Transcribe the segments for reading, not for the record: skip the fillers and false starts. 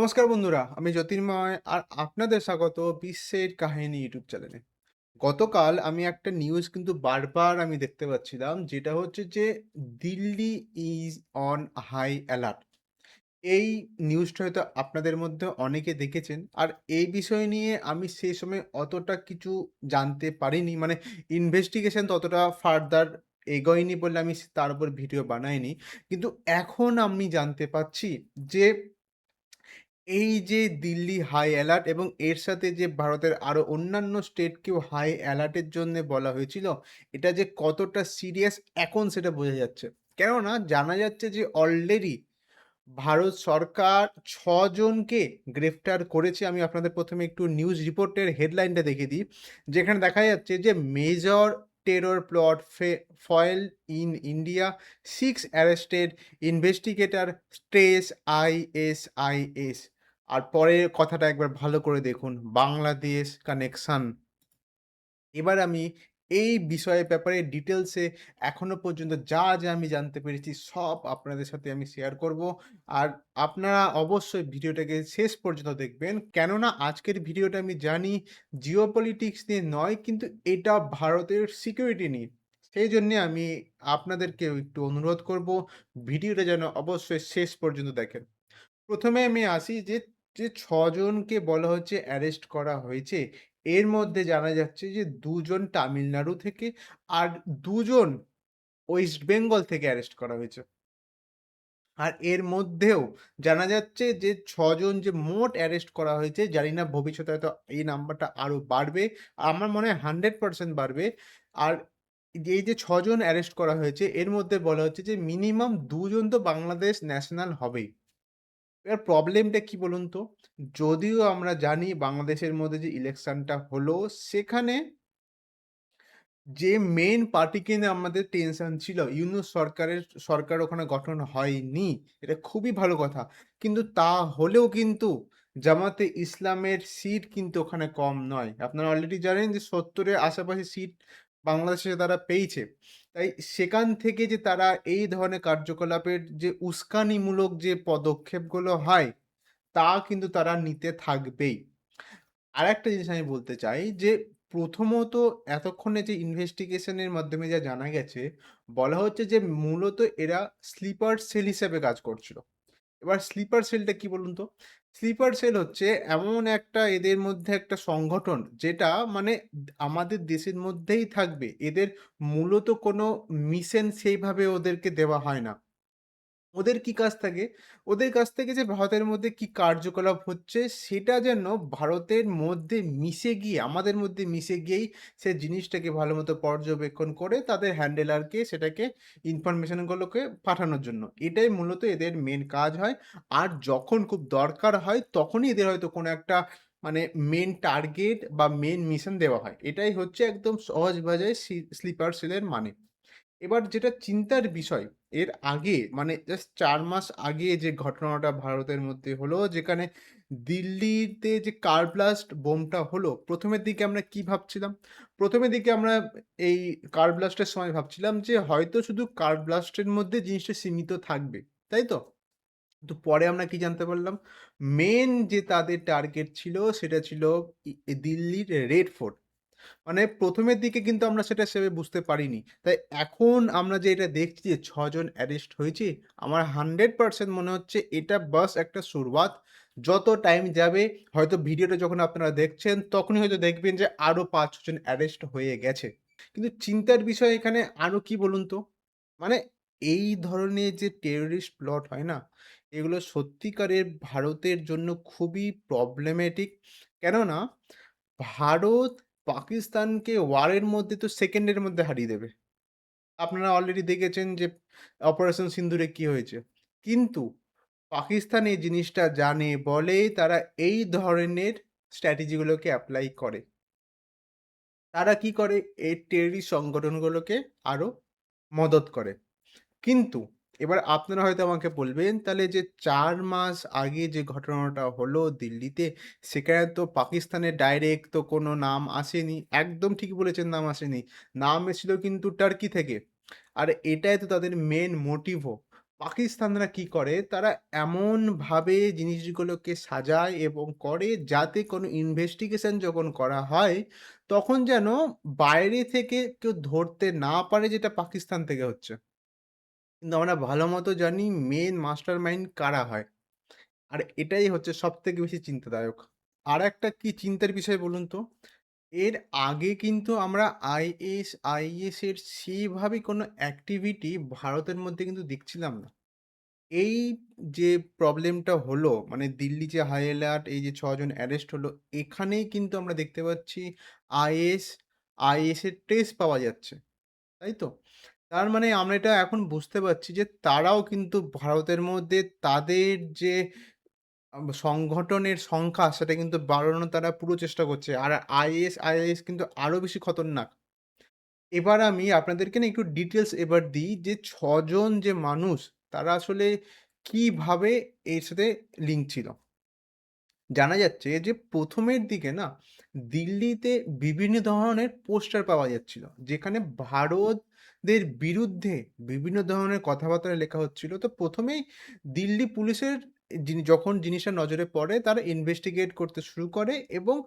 নমস্কার বন্ধুরা, আমি জ্যোতির্ময় আর আপনাদের স্বাগত বিশ্বের কাহিনী ইউটিউব চ্যানেলে। গতকাল আমি একটা নিউজ কিন্তু বারবার আমি দেখতে পাচ্ছিলাম, যেটা হচ্ছে যে Delhi is on high alert. এই নিউজটা হয়তো আপনাদের মধ্যে অনেকে দেখেছেন। আর এই বিষয় নিয়ে আমি সেই সময় অতটা কিছু জানতে পারিনি, মানে ইনভেস্টিগেশন ততটা ফার্দার এগোয়নি বলে আমি তার উপর ভিডিও বানাইনি। কিন্তু এখন আমি জানতে পারছি যে এই যে দিল্লি হাই অ্যালার্ট এবং এর সাথে যে ভারতের আরো অন্যান্য স্টেটকেও হাই অ্যালার্টের জন্যে বলা হয়েছিল, এটা যে কতটা সিরিয়াস এখন সেটা বোঝা যাচ্ছে। কেননা জানা যাচ্ছে যে অলরেডি ভারত সরকার ৬ জনকে গ্রেফতার করেছে। আমি আপনাদের ১ম এ একটু নিউজ রিপোর্টের হেডলাইনটা দেখিয়ে দিই। যেখানে দেখা যাচ্ছে যে major terror plot foiled in India, 6 arrested, investigator trace ISIS. আর পরের কথাটা একবার ভালো করে দেখুন, বাংলাদেশ কানেকশন। এবার আমি এই বিষয়ের ব্যাপারে ডিটেলসে এখনো পর্যন্ত যা আমি জানতে পেরেছি সব আপনাদের সাথে আমি শেয়ার করব। আর আপনারা অবশ্যই ভিডিওটাকে শেষ পর্যন্ত দেখবেন। কেননা আজকের ভিডিওটা আমি জানি জিওপলিটিক্স নিয়ে নয়, কিন্তু এটা ভারতের সিকিউরিটি নিয়ে। সেইজন্যে আমি আপনাদেরকেও একটু অনুরোধ করব, ভিডিওটা যেন অবশ্যই শেষ পর্যন্ত দেখেন। ১ম এ আমি আসি যে ৬ জনকে বলা হচ্ছে অ্যারেস্ট করা হয়েছে। এর মধ্যে জানা যাচ্ছে যে ২ জন তামিলনাড়ু থেকে আর ২ জন ওয়েস্ট বেঙ্গল থেকে অ্যারেস্ট করা হয়েছে। আর এর মধ্যেও জানা যাচ্ছে যে ৬ জন যে মোট অ্যারেস্ট করা হয়েছে, জানি না ভবিষ্যতে হয়তো এই নাম্বারটা আরো বাড়বে। আমার মনে হয় 100% বাড়বে। আর এই যে ৬ জন অ্যারেস্ট করা হয়েছে, এর মধ্যে বলা হচ্ছে যে মিনিমাম ২ জন তো বাংলাদেশ ন্যাশনাল হবেই। এবার প্রবলেমটা কি বলুন তো? যদিও আমরা জানি বাংলাদেশের মধ্যে যে ইলেকশনটা হলো, সেখানে যে মেইন পার্টিকে নিয়ে আমাদের টেনশন ছিল, ইউনূস সরকার ওখানে গঠন হয়নি। এটা খুবই ভালো কথা। কিন্তু তা হলেও কিন্তু জামাতে ইসলামের সিট কিন্তু ওখানে কম নয়। আপনারা অলরেডি জানেন যে ৭০ এর আশেপাশে সিট বাংলাদেশে তারা পেয়েছে। তাই সেখান থেকে যে তারা এই ধরনের কার্যকলাপের যে উস্কানিমূলক যে পদক্ষেপগুলো হয়, তা কিন্তু তারা নিতে থাকবেই। আরেকটা জিনিস আমি বলতে চাই যে, প্রথমত এতক্ষণে যে ইনভেস্টিগেশন এর মাধ্যমে যা জানা গেছে, বলা হচ্ছে যে মূলত এরা স্লিপার সেল হিসেবে কাজ করছিল। এবার স্লিপার সেলটা কি বলুন তো? স্লিপার সেল হচ্ছে এমন একটা এদের মধ্যে একটা সংগঠন, যেটা মানে আমাদের দেশের মধ্যেই থাকবে। এদের মূলত কোনো মিশন সেইভাবে ওদেরকে দেওয়া হয় না। ওদের কি কাজ থাকে? ওদের কাছ থেকে যে ভারতের মধ্যে কি কার্যকলাপ হচ্ছে, সেটা যেন ভারতের মধ্যে মিশে গিয়ে, আমাদের মধ্যে মিশে গিয়েই সে জিনিসটাকে ভালোমতো পর্যবেক্ষণ করে তাদের হ্যান্ডেলারকে সেটাকে ইনফরমেশন গুলোকে পাঠানোর জন্য। এটাই মূলত এদের মেইন কাজ হয়। আর যখন খুব দরকার হয় তখনই এদের হয়তো কোনো একটা মানে মেইন টার্গেট বা মেইন মিশন দেওয়া হয়। এটাই হচ্ছে একদম সহজ ভাষায় স্লিপার সেলের মানে। এবার যেটা চিন্তার বিষয়, এর আগে মানে জাস্ট ৪ মাস আগে যে ঘটনাটা ভারতের মধ্যে হলো, যেখানে দিল্লিতে যে কার ব্লাস্ট বোমটা হলো, ১ম এর দিকে আমরা কি ভাবছিলাম? ১ম এর দিকে আমরা এই কার ব্লাস্টের সময় ভাবছিলাম যে হয়তো শুধু কার ব্লাস্টের মধ্যে জিনিসটা সীমিত থাকবে। তাই তো? কিন্তু পরে আমরা কি জানতে পারলাম? মেইন যে তাদের টার্গেট ছিল সেটা ছিল দিল্লির রেড ফোর্ট। মানে ১ম এর দিকে কিন্তু আমরা সেটা সেভাবে বুঝতে পারিনি। তাই এখন আমরা যে এটা দেখছি যে ৬ জন অ্যারেস্ট হয়েছে, আমার 100% মনে হচ্ছে এটা বাস একটা শুরুয়াত। যত টাইম যাবে, হয়তো ভিডিওটা যখন আপনারা দেখছেন তখনই হয়তো দেখবেন যে আরো ৫-৬ জন অ্যারেস্ট হয়ে গেছে। কিন্তু চিন্তার বিষয় এখানে আরো কি বলুন তো? মানে এই ধরনের যে টেররিস্ট প্লট হয় না? এগুলো সত্যিকারের ভারতের জন্য খুবই প্রবলেমেটিক। কেননা ভারত পাকিস্তানকে ওয়ারের মধ্যে তো সেকেন্ডের মধ্যে হারিয়ে দেবে। আপনারা অলরেডি দেখেছেন যে অপারেশন সিন্দুরে কি হয়েছে। কিন্তু পাকিস্তান এই জিনিসটা জানে বলেই তারা এই ধরনের স্ট্র্যাটেজি গুলোকে এপ্লাই করে। তারা কি করে? এই টেররিস্ট সংগঠনগুলোকে আরো মদত করে। কিন্তু এবার আপনারা হয়তো আমাকে বলবেন, তাহলে যে ৪ মাস আগে যে ঘটনাটা হলো দিল্লিতে, সেখানে তো পাকিস্তানের ডাইরেক্ট তো কোনো নাম আসেনি। একদম ঠিক বলেছেন, নাম আসেনি। নাম এসেছিল কিন্তু টার্কি থেকে। আর এটাই তো তাদের মেইন মোটিভও। পাকিস্তানরা কি করে? তারা এমনভাবে জিনিসগুলোকে সাজায় এবং করে যাতে কোনো ইনভেস্টিগেশন যখন করা হয়, তখন যেন বাইরে থেকে কেউ ধরতে না পারে যেটা পাকিস্তান থেকে হচ্ছে। কিন্তু আমরা ভালোমতো জানি মেইন মাস্টার মাইন্ড কারা হয়। আর এটাই হচ্ছে সবথেকে বেশি চিন্তাদায়ক। আরেকটা কি চিন্তার বিষয় বলুন তো? এর আগে কিন্তু আমরা আইএস এর সেভাবে কোনো অ্যাক্টিভিটি ভারতের মধ্যে কিন্তু দেখছিলাম না। এই যে প্রবলেমটা হলো, মানে দিল্লি যে হাই অ্যালার্ট, এই যে ৬ জন অ্যারেস্ট হলো, এখানেই কিন্তু আমরা দেখতে পাচ্ছি আইএস আইএস এর ট্রেস পাওয়া যাচ্ছে। তাই তো? তার মানে আমরা এটা এখন বুঝতে পারছি যে তারাও কিন্তু ভারতের মধ্যে তাদের যে সংগঠনের সংখ্যা সেটা কিন্তু বাড়ানোর তারা পুরো চেষ্টা করছে। আর আইএস কিন্তু আরো বেশি খতরনাক। এবার আমি আপনাদেরকে না একটু ডিটেইলস এবার দিই যে ৬ জন যে মানুষ তারা আসলে কিভাবে এর সাথে লিঙ্ক ছিল। জানা যাচ্ছে যে ১ম এর দিকে না দিল্লিতে বিভিন্ন ধরনের পোস্টার পাওয়া যাচ্ছিল। যেখানে ভারতদের বিরুদ্ধে বিভিন্ন ধরনের কথাবার্তা লেখা হচ্ছিল। তো ১ম এই দিল্লি পুলিশের যখন জিনিসটা নজরে পড়ে তারা ইনভেস্টিগেট করতে শুরু করে এবং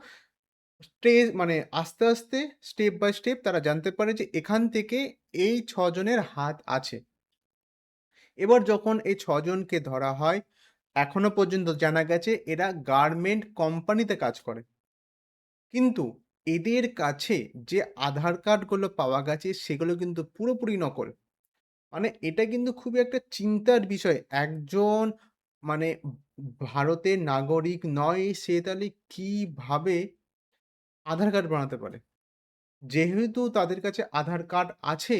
মানে আস্তে স্টেপ বাই স্টেপ তারা জানতে পারে যে এখান থেকে এই ৬ জনের হাত আছে। এবার যখন এই ৬ জনকে ধরা হয়, এখনো পর্যন্ত জানা গেছে এরা গার্মেন্ট কোম্পানিতে কাজ করে। কিন্তু এদের কাছে যে আধার কার্ডগুলো পাওয়া গেছে সেগুলো কিন্তু পুরোপুরি নকল। মানে এটা কিন্তু খুবই একটা চিন্তার বিষয়। একজন মানে ভারতের নাগরিক নয়, সে তাহলে কিভাবে আধার কার্ড বানাতে পারে? যেহেতু তাদের কাছে আধার কার্ড আছে,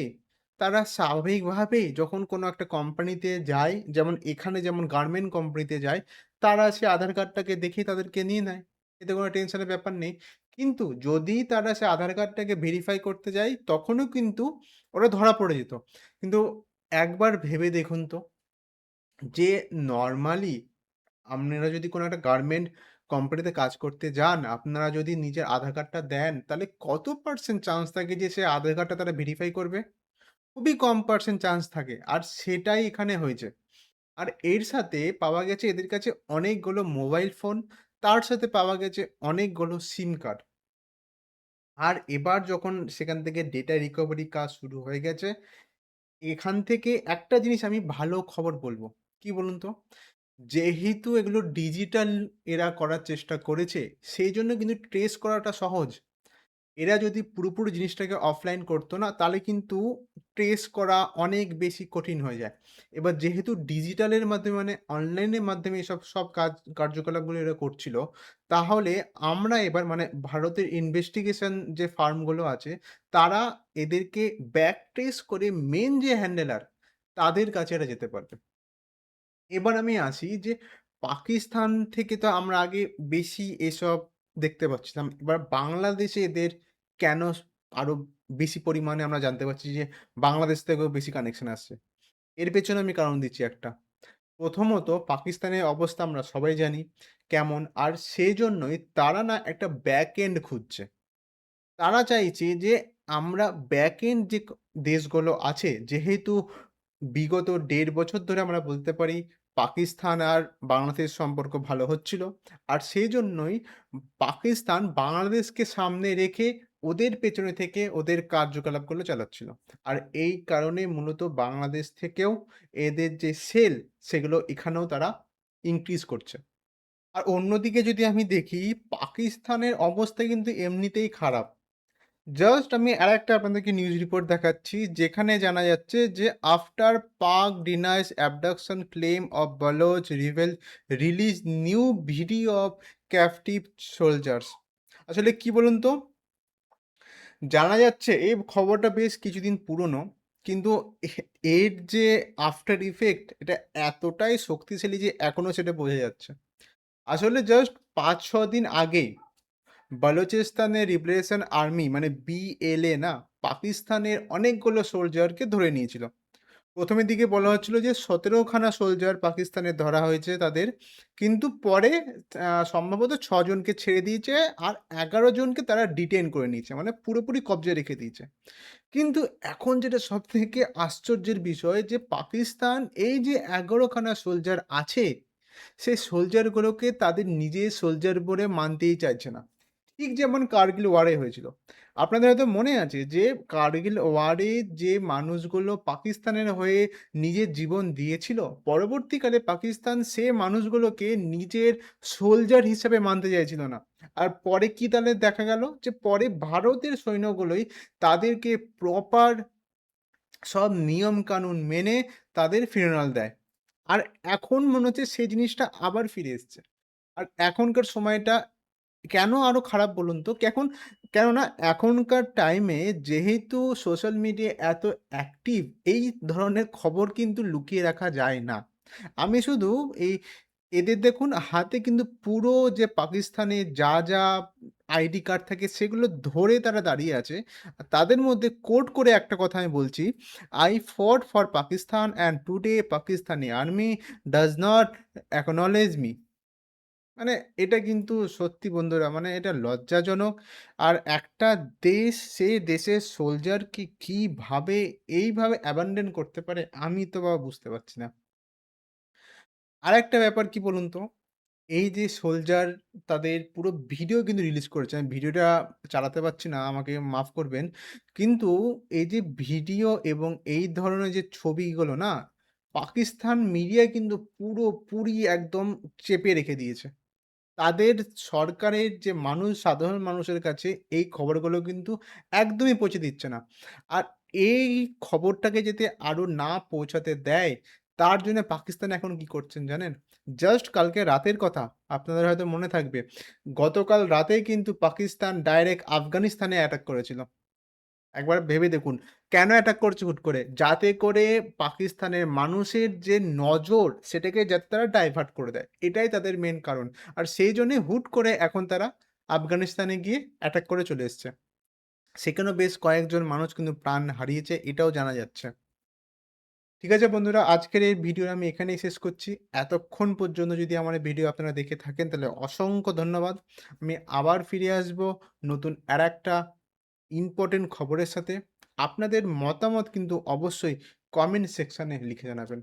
তারা স্বাভাবিকভাবেই যখন কোনো একটা কোম্পানিতে যায়, যেমন এখানে যেমন গার্মেন্ট কোম্পানিতে যায়, তারা সে আধার কার্ডটাকে দেখেই তাদেরকে নিয়ে নেয়। এতে কোনো টেনশনের ব্যাপার নেই। কিন্তু যদি তারা সে আধার কার্ডটাকে ভেরিফাই করতে যায়, তখনও কিন্তু ওরা ধরা পড়ে যেত। কিন্তু একবার ভেবে দেখুন তো, যে নরমালি আপনারা যদি কোনো একটা গার্মেন্ট কোম্পানিতে কাজ করতে যান, আপনারা যদি নিজের আধার কার্ডটা দেন, তাহলে কত পার্সেন্ট চান্স থাকে যে সে আধার কার্ডটা তারা ভেরিফাই করবে? খুবই কম পার্সেন্ট চান্স থাকে। আর সেটাই এখানে হয়েছে। আর এর সাথে পাওয়া গেছে এদের কাছে অনেকগুলো মোবাইল ফোন, তার সাথে পাওয়া গেছে অনেকগুলো সিম কার্ড। আর এবার যখন সেখান থেকে ডেটা রিকভারি কাজ শুরু হয়ে গেছে, এখান থেকে একটা জিনিস আমি ভালো খবর বলব। কি বলুন তো? যেহেতু এগুলো ডিজিটাল এরা করার চেষ্টা করেছে, সেইজন্য কিন্তু ট্রেস করাটা সহজ। এরা যদি পুরোপুরি জিনিসটাকে অফলাইন করতো না, তাহলে কিন্তু ট্রেস করা অনেক বেশি কঠিন হয়ে যায়। এবার যেহেতু ডিজিটালের মাধ্যমে মানে অনলাইনের মাধ্যমে এসব সব কার্যকলাপগুলো এরা করছিল, তাহলে আমরা এবার মানে ভারতের ইনভেস্টিগেশন যে ফার্মগুলো আছে, তারা এদেরকে ব্যাক ট্রেস করে মেইন যে হ্যান্ডেলার, তাদের কাছে এরা যেতে পারবে। এবার আমি আসি যে পাকিস্তান থেকে তো আমরা আগে বেশি এসব দেখতে পাচ্ছিলাম। এবার বাংলাদেশে এদের কেন আরো বেশি পরিমাণে আমরা জানতে পারছি যে বাংলাদেশ থেকেও বেশি কানেকশন আসছে। এর পেছনে আমি কারণ দিচ্ছি একটা। প্রথমত পাকিস্তানের অবস্থা আমরা সবাই জানি কেমন। আর সেজন্যই তারা না একটা ব্যাক এন্ড খুঁজছে। তারা চাইছে যে আমরা ব্যাক এন্ড যে দেশগুলো আছে, যেহেতু বিগত ১.৫ বছর ধরে আমরা বলতে পারি পাকিস্তান আর বাংলাদেশ সম্পর্ক ভালো হচ্ছিল। আর সেজন্যই পাকিস্তান বাংলাদেশকে সামনে রেখে ওদের পেছনে থেকে ওদের কার্যকলাপগুলো চালাচ্ছিল। আর এই কারণে মূলত বাংলাদেশ থেকেও এদের যে সেল সেগুলো এখানেও তারা ইনক্রিজ করছে। আর অন্যদিকে যদি আমি দেখি, পাকিস্তানের অবস্থা কিন্তু এমনিতেই খারাপ। জাস্ট আমি আরেকটা আপনাদেরকে নিউজ রিপোর্ট দেখাচ্ছি, যেখানে জানা যাচ্ছে যে after Pak denies abduction claim of Baloch release new video of captive soldiers. আসলে কি বলুন তো? জানা যাচ্ছে এই খবরটা বেশ কিছুদিন পুরনো। কিন্তু এর যে আফটার ইফেক্ট এটা এতটাই শক্তিশালী যে এখনো সেটা বোঝা যাচ্ছে। আসলে জাস্ট ৫-৬ দিন আগেই বালুচিস্তানের লিবারেশন আর্মি মানে বিএলএ না পাকিস্তানের অনেকগুলো সোলজারকে ধরে নিয়েছিল। প্রথমের দিকে বলা হচ্ছিল যে ১৭ খানা সোলজার পাকিস্তানের ধরা হয়েছে তাদের। কিন্তু পরে সম্ভবত ৬ জনকে ছেড়ে দিয়েছে আর ১১ জনকে তারা ডিটেইন করে নিয়েছে। মানে পুরোপুরি কবজায় রেখে দিয়েছে। কিন্তু এখন যেটা সবথেকে আশ্চর্যের বিষয় যে পাকিস্তান এই যে ১১ খানা সোলজার আছে, সেই সোলজারগুলোকে তাদের নিজের সোলজার বলে মানতেই চাইছে না। ঠিক যেমন কার্গিল ওয়ারে হয়েছিল। আপনাদের হয়তো মনে আছে যে কার্গিল ওয়ারে যে মানুষগুলো পাকিস্তানের হয়ে নিজের জীবন দিয়েছিল, পরবর্তীকালে পাকিস্তান সে মানুষগুলোকে নিজের সোলজার হিসাবে মানতে চাইছিল না। আর পরে কি তাহলে দেখা গেল? যে পরে ভারতের সৈন্যগুলোই তাদেরকে প্রপার সব নিয়ম-কানুন মেনে তাদের ফিউনারাল দেয়। আর এখন মনে হচ্ছে সেই জিনিসটা আবার ফিরে এসছে। আর এখনকার সময়টা কেন আরো খারাপ বলুন তো? কেননা এখনকার টাইমে যেহেতু সোশ্যাল মিডিয়া এত অ্যাক্টিভ, এই ধরনের খবর কিন্তু লুকিয়ে রাখা যায় না। আমি শুধু এই এদের দেখুন হাতে কিন্তু পুরো যে পাকিস্তানে যা আইডি কার্ড থাকে সেগুলো ধরে তারা দাঁড়িয়ে আছে। আর তাদের মধ্যে কোট করে একটা কথা আমি বলছি, "I fought for Pakistan and today Pakistani army does not acknowledge me." মানে এটা কিন্তু সত্যি বন্ধুরা মানে এটা লজ্জাজনক। আর একটা দেশ সেই দেশের সোলজারকে কিভাবে এইভাবে অ্যাবান্ডন করতে পারে আমি তো বাবা বুঝতে পারছি না। আরেকটা ব্যাপার কি বলুন তো? এই যে সোলজার তাদের পুরো ভিডিও কিন্তু রিলিজ করেছে। আমি ভিডিওটা চালাতে পারছি না, আমাকে মাফ করবেন। কিন্তু এই যে ভিডিও এবং এই ধরনের যে ছবিগুলো না, পাকিস্তান মিডিয়া কিন্তু পুরোপুরি একদম চেপে রেখে দিয়েছে। তাদের সরকারের যে মানুষ, সাধারণ মানুষের কাছে এই খবরগুলো কিন্তু একদমই পৌঁছে দিচ্ছে না। আর এই খবরটাকে যাতে আরো না পৌঁছাতে দেয়, তার জন্য পাকিস্তান এখন কি করছেন জানেন? জাস্ট কালকে রাতের কথা, আপনাদের হয়তো মনে থাকবে। গতকাল রাতেই কিন্তু পাকিস্তান ডাইরেক্ট আফগানিস্তানে অ্যাটাক করেছিল। একবার ভেবে দেখুন, কেন অ্যাটাক করছে হুট করে? যাতে করে পাকিস্তানের মানুষের যে নজর, সেটাকে যাতে তারা ডাইভার্ট করে দেয়। এটাই তাদের মেইন কারণ। আর সেই জন্যই হুট করে এখন তারা আফগানিস্তানে গিয়ে অ্যাটাক করে চলে এসছে। সেখানেও বেশ কয়েকজন মানুষ কিন্তু প্রাণ হারিয়েছে, এটাও জানা যাচ্ছে। ঠিক আছে বন্ধুরা, আজকের এই ভিডিও আমি এখানেই শেষ করছি। এতক্ষণ পর্যন্ত যদি আমার এই ভিডিও আপনারা দেখে থাকেন, তাহলে অসংখ্য ধন্যবাদ। আমি আবার ফিরে আসবো নতুন আরেকটা ইম্পোর্টেন্ট খবরের সাথে। আপনাদের মতামত কিন্তু অবশ্যই কমেন্ট সেকশনে লিখে জানাবেন।